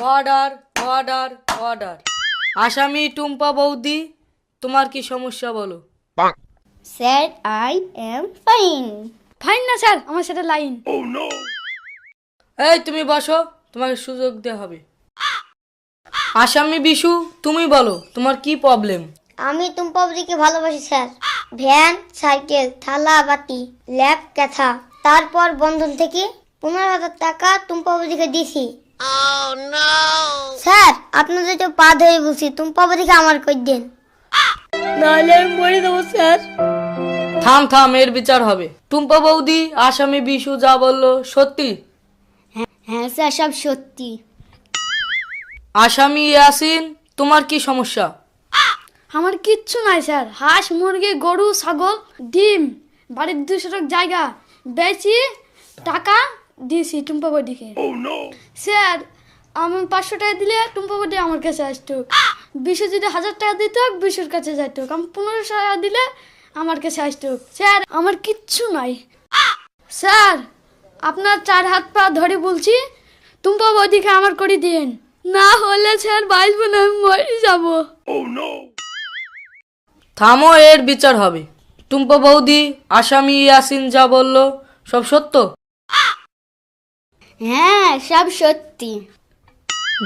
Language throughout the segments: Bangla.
Order order order. আসামি টুম্পা বৌদি, তোমার কি সমস্যা বলো? Sir I am fine. Fine না স্যার, আমার সেটা লাইন। এই তুমি বসো, তোমাকে সুযোগ দেওয়া হবে। আসামি বিশু, তুমি বলো তোমার কি প্রবলেম? আমি টুম্পাবদিকে ভালোবাসি স্যার। ভ্যান, সাইকেল, থালা বাটি, ল্যাপ, ক্যাথা। তারপর বন্ধন থেকে 15,000 টাকা টুম্পাবদিকে দিছি। স্যার আপনাদের তো পা ধরে বলছি, টুম্পাবদিকে আমার কই দেন, নাহলে আমি মরে দেবো স্যার। থাম থাম, এর বিচার হবে। টুম্পা বৌদি, আসামি বিশু যা বললো সত্যি? হ্যাঁ স্যার, সব সত্যি। আসামি ইয়াসিন, তোমার কি সমস্যা? আমার কিচ্ছু নাই স্যার। হাঁস, মুরগি, গরু, ছাগল, ডিম, বাড়ির 200 টাকা জায়গা বেচি টাকা দিয়েছি টুম্পা বৌদিকে। স্যার আমি 500 টাকা দিলে টুম্পা বৌদি আমার কাছে আসতো। বিশু যদি 1000 টাকা দিত বিশুর কাছে যাইত। আমি 1500 টাকা দিলে আমার কাছে আসতো। স্যার আমার কিচ্ছু নাই। স্যার আপনার 4 হাত পা ধরে বলছি, টুম্পা বৌদিকে আমার করে দিন, না হলে স্যার বাঁচবো না, আমি মরে যাবো। থামো, এর বিচার হবে। টুম্পা বৌদি, আসামি ইয়াসিন যা বললো সব সত্য? হ্যাঁ সব সত্যি।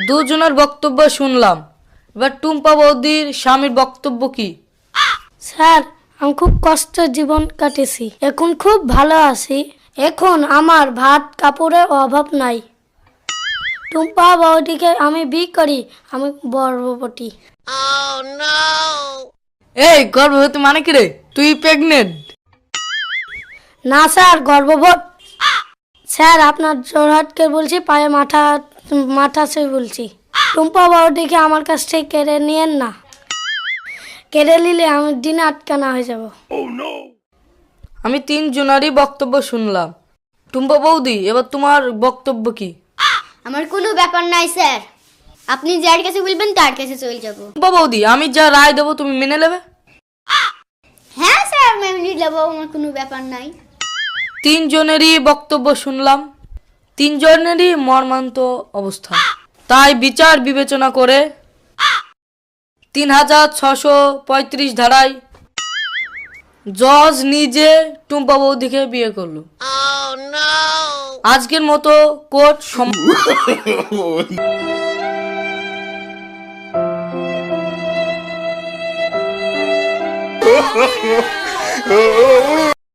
দুজনের বক্তব্য শুনলাম, এবার টুম্পা বৌদির স্বামীর বক্তব্য কি? স্যার আমি খুব কষ্টের জীবন কাটেছি, এখন খুব ভালো আছি। এখন আমার ভাত কাপড়ের অভাব নাই। টুম্পা বৌদিকে আমি বিয়ে করি, আমি গর্ভবতী। এই গর্ভবতী মানে কি রে? তুই প্রেগনেন্ট? না স্যার গর্ভবতী। স্যার আপনার জোরহাটকে বলছি, পায়ে মাথা ছুঁয়ে বলছি, টুম্পা বৌদিকে আমার কাছ থেকে কেড়ে নিয়েন না। কেড়ে নিলে আমি দিনে আটকানা হয়ে যাব। আমি 3 জনেরই বক্তব্য শুনলাম। টুম্পা বৌদি, এবার তোমার বক্তব্য কি? আমার কোনো ব্যাপার নাই স্যার, আপনি যার কাছে বলবেন তার কাছে চলে যাব। টুম্পা বৌদি, আমি যা রায় দেবো তুমি মেনে নেবে? হ্যাঁ স্যার আমি মেনে নেব, আমার কোনো ব্যাপার নাই। 3 জনেরই বক্তব্য শুনলাম, 3 জনেরই মর্মান্ত অবস্থা। তাই বিচার বিবেচনা করে 3635 ধারায় জজ নিজে টুম্পা বৌদিকে বিয়ে করলো। আজকের মতো কোর্ট Oh